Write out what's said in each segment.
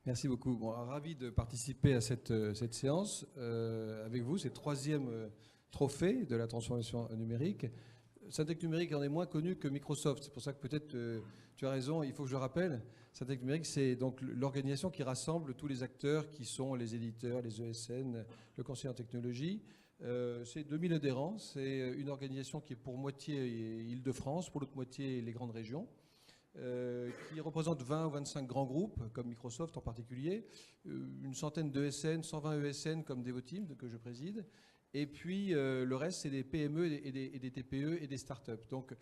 Merci beaucoup. Bon, ravi de participer à cette séance avec vous. C'est le troisième trophée de la transformation numérique. Syntec Numérique en est moins connu que Microsoft. C'est pour ça que peut-être tu as raison, il faut que je le rappelle. Syntec Numérique, c'est donc l'organisation qui rassemble tous les acteurs qui sont les éditeurs, les ESN, le conseil en technologie. C'est 2000 adhérents. C'est une organisation qui est pour moitié Île-de-France, pour l'autre moitié les grandes régions. Qui représente 20 ou 25 grands groupes, comme Microsoft en particulier, une centaine d'ESN, 120 ESN comme Devoteam, que je préside, et puis le reste, c'est des PME et des TPE et des startups. Donc,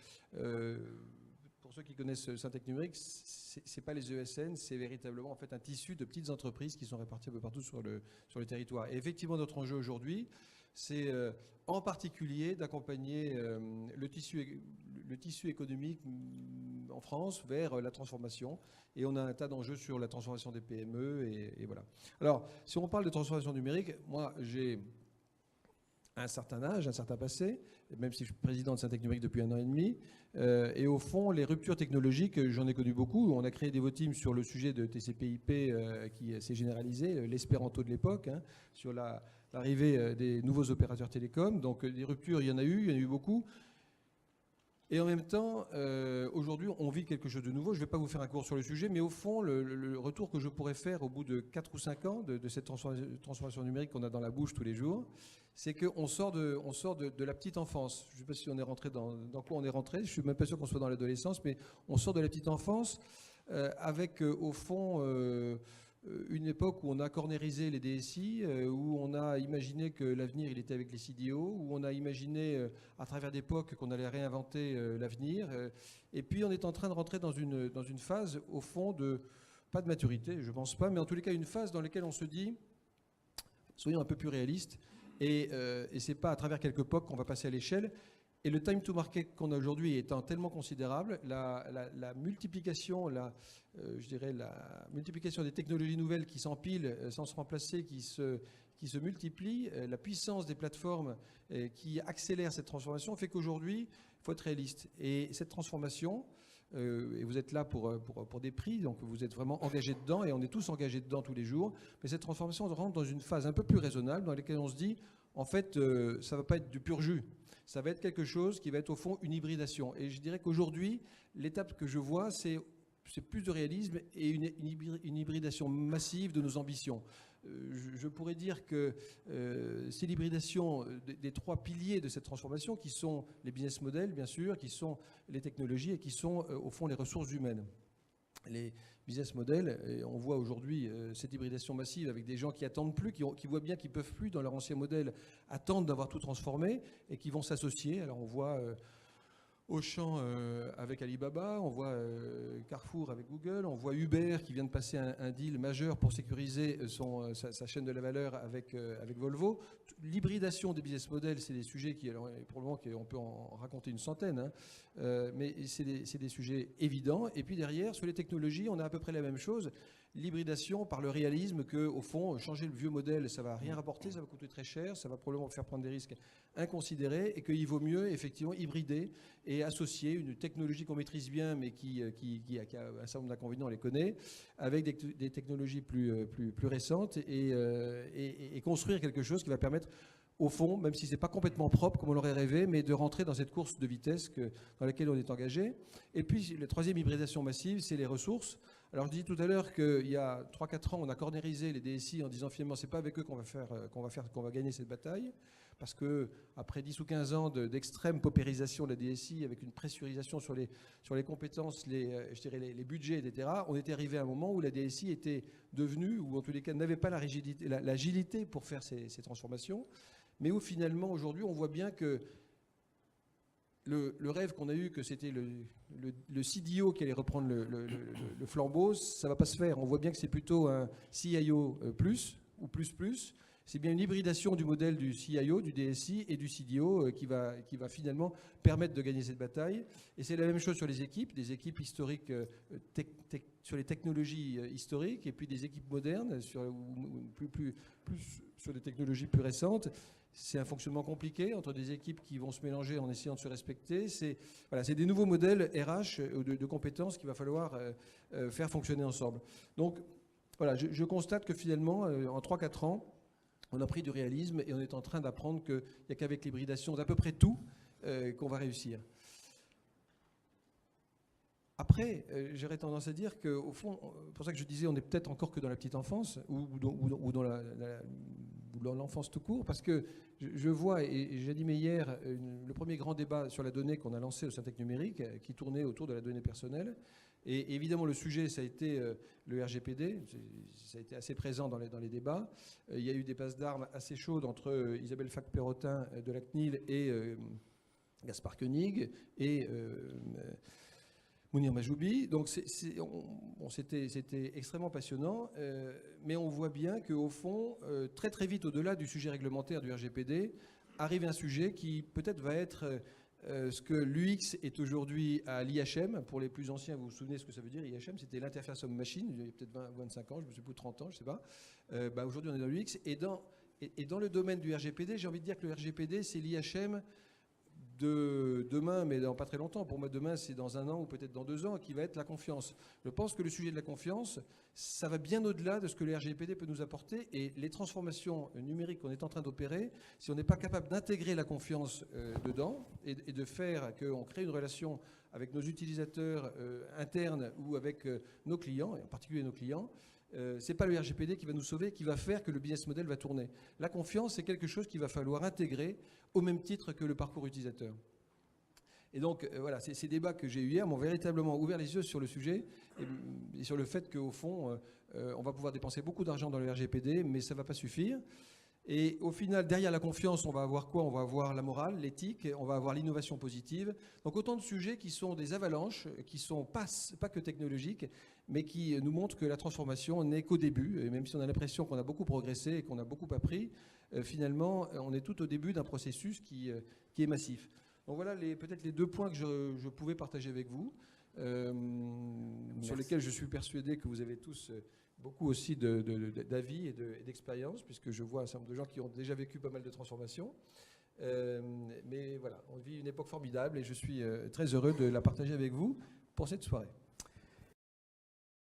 pour ceux qui connaissent Syntec Numérique, c'est pas les ESN, c'est véritablement en fait un tissu de petites entreprises qui sont réparties un peu partout sur le territoire. Et effectivement, notre enjeu aujourd'hui, c'est en particulier d'accompagner le tissu économique en France vers la transformation. Et on a un tas d'enjeux sur la transformation des PME et voilà. Alors, si on parle de transformation numérique, moi, j'ai un certain âge, un certain passé, même si je suis président de Syntec Numérique depuis 1 an et demi. Et au fond, les ruptures technologiques, j'en ai connu beaucoup. On a créé Devoteam sur le sujet de TCP/IP qui s'est généralisé, l'espéranto de l'époque, hein, sur l'arrivée des nouveaux opérateurs télécoms. Donc des ruptures, il y en a eu beaucoup. Et en même temps, aujourd'hui, on vit quelque chose de nouveau. Je ne vais pas vous faire un cours sur le sujet, mais au fond, le retour que je pourrais faire au bout de 4 ou 5 ans de cette transformation numérique qu'on a dans la bouche tous les jours, c'est qu'on sort de la petite enfance. Je ne sais pas si on est rentré dans quoi on est rentré. Je ne suis même pas sûr qu'on soit dans l'adolescence, mais on sort de la petite enfance avec, au fond, une époque où on a cornérisé les DSI, où on a imaginé que l'avenir, il était avec les CDO, où on a imaginé, à travers des époques, qu'on allait réinventer l'avenir. Et puis, on est en train de rentrer dans une phase, au fond, pas de maturité, je ne pense pas, mais en tous les cas, une phase dans laquelle on se dit, soyons un peu plus réalistes, et ce n'est pas à travers quelques époques qu'on va passer à l'échelle. Et le time to market qu'on a aujourd'hui étant tellement considérable, la multiplication, je dirais la multiplication des technologies nouvelles qui s'empilent sans se remplacer, qui se multiplient, la puissance des plateformes qui accélère cette transformation fait qu'aujourd'hui, il faut être réaliste. Et cette transformation, et vous êtes là pour des prix, donc vous êtes vraiment engagés dedans, et on est tous engagés dedans tous les jours, mais cette transformation rentre dans une phase un peu plus raisonnable, dans laquelle on se dit, en fait, ça ne va pas être du pur jus. Ça va être quelque chose qui va être au fond une hybridation. Et je dirais qu'aujourd'hui, l'étape que je vois, c'est plus de réalisme et une hybridation massive de nos ambitions. Je pourrais dire que c'est l'hybridation des 3 piliers de cette transformation qui sont les business models, bien sûr, qui sont les technologies et qui sont au fond les ressources humaines. Les business models, et on voit aujourd'hui cette hybridation massive avec des gens qui attendent plus, qui voient bien qu'ils ne peuvent plus, dans leur ancien modèle, attendre d'avoir tout transformé et qui vont s'associer. Alors on voit Auchan avec Alibaba, on voit Carrefour avec Google, on voit Uber qui vient de passer un deal majeur pour sécuriser sa chaîne de la valeur avec Volvo. L'hybridation des business models, c'est des sujets qui, alors, pour le moment, on peut en raconter une centaine, hein, mais c'est des sujets évidents. Et puis derrière, sur les technologies, on a à peu près la même chose. L'hybridation par le réalisme que, au fond, changer le vieux modèle, ça ne va rien rapporter, ça va coûter très cher, ça va probablement faire prendre des risques inconsidérés et qu'il vaut mieux, effectivement, hybrider et associer une technologie qu'on maîtrise bien, mais qui a un certain nombre d'inconvénients, on les connaît, avec des technologies plus récentes et construire quelque chose qui va permettre, au fond, même si ce n'est pas complètement propre, comme on l'aurait rêvé, mais de rentrer dans cette course de vitesse dans laquelle on est engagé. Et puis, la troisième hybridation massive, c'est les ressources. Alors, je disais tout à l'heure qu'il y a 3-4 ans, on a cornérisé les DSI en disant finalement, ce n'est pas avec eux qu'on va gagner cette bataille, parce qu'après 10 ou 15 ans d'extrême paupérisation de la DSI, avec une pressurisation sur les compétences, je dirais les budgets, etc., on était arrivé à un moment où la DSI était devenue, ou en tous les cas n'avait pas l'agilité pour faire ces transformations, mais où finalement, aujourd'hui, on voit bien que le rêve qu'on a eu, que c'était le CDO qui allait reprendre le flambeau, ça ne va pas se faire. On voit bien que c'est plutôt un CIO plus ou plus. C'est bien une hybridation du modèle du CIO, du DSI et du CDO qui va finalement permettre de gagner cette bataille. Et c'est la même chose sur les équipes, des équipes historiques sur les technologies historiques et puis des équipes modernes plus sur des technologies plus récentes. C'est un fonctionnement compliqué entre des équipes qui vont se mélanger en essayant de se respecter. C'est des nouveaux modèles RH de compétences qu'il va falloir faire fonctionner ensemble. Donc, voilà, je constate que finalement, en 3-4 ans, on a pris du réalisme et on est en train d'apprendre qu'il n'y a qu'avec l'hybridation d'à peu près tout qu'on va réussir. Après, j'aurais tendance à dire qu'au fond, c'est pour ça que je disais, on n'est peut-être encore que dans la petite enfance ou dans l'enfance tout court, parce que je vois, et j'animais hier le premier grand débat sur la donnée qu'on a lancé au Syntec Numérique, qui tournait autour de la donnée personnelle. Et évidemment, le sujet, ça a été le RGPD, ça a été assez présent dans les débats. Il y a eu des passes d'armes assez chaudes entre Isabelle Fac-Perrotin de la CNIL et Gaspard Koenig, et Mounir Majoubi. Donc c'était extrêmement passionnant, mais on voit bien qu'au fond, très très vite, au-delà du sujet réglementaire du RGPD, arrive un sujet qui peut-être va être ce que l'UX est aujourd'hui à l'IHM. Pour les plus anciens, vous vous souvenez ce que ça veut dire, IHM, c'était l'interface homme-machine, il y a peut-être 20 ou 25 ans, je me suis plus 30 ans, je ne sais pas. Aujourd'hui, on est dans l'UX. Et dans le domaine du RGPD, j'ai envie de dire que le RGPD, c'est l'IHM de demain, mais dans pas très longtemps. Pour moi, demain, c'est dans 1 an ou peut-être dans 2 ans, qui va être la confiance. Je pense que le sujet de la confiance, ça va bien au-delà de ce que le RGPD peut nous apporter. Et les transformations numériques qu'on est en train d'opérer, si on n'est pas capable d'intégrer la confiance dedans et de faire qu'on crée une relation avec nos utilisateurs internes ou avec nos clients, et en particulier nos clients, c'est pas le RGPD qui va nous sauver, qui va faire que le business model va tourner. La confiance, c'est quelque chose qu'il va falloir intégrer au même titre que le parcours utilisateur. Et donc, voilà, ces débats que j'ai eus hier m'ont véritablement ouvert les yeux sur le sujet et sur le fait qu'au fond, on va pouvoir dépenser beaucoup d'argent dans le RGPD, mais ça ne va pas suffire. Et au final, derrière la confiance, on va avoir quoi? On va avoir la morale, l'éthique, on va avoir l'innovation positive. Donc autant de sujets qui sont des avalanches, qui ne sont pas que technologiques, mais qui nous montrent que la transformation n'est qu'au début. Et même si on a l'impression qu'on a beaucoup progressé et qu'on a beaucoup appris, finalement, on est tout au début d'un processus qui est massif. Donc voilà peut-être les 2 points que je pouvais partager avec vous, sur lesquels je suis persuadé que vous avez tous beaucoup aussi d'avis et d'expérience, puisque je vois un certain nombre de gens qui ont déjà vécu pas mal de transformations. Mais voilà, on vit une époque formidable et je suis très heureux de la partager avec vous pour cette soirée.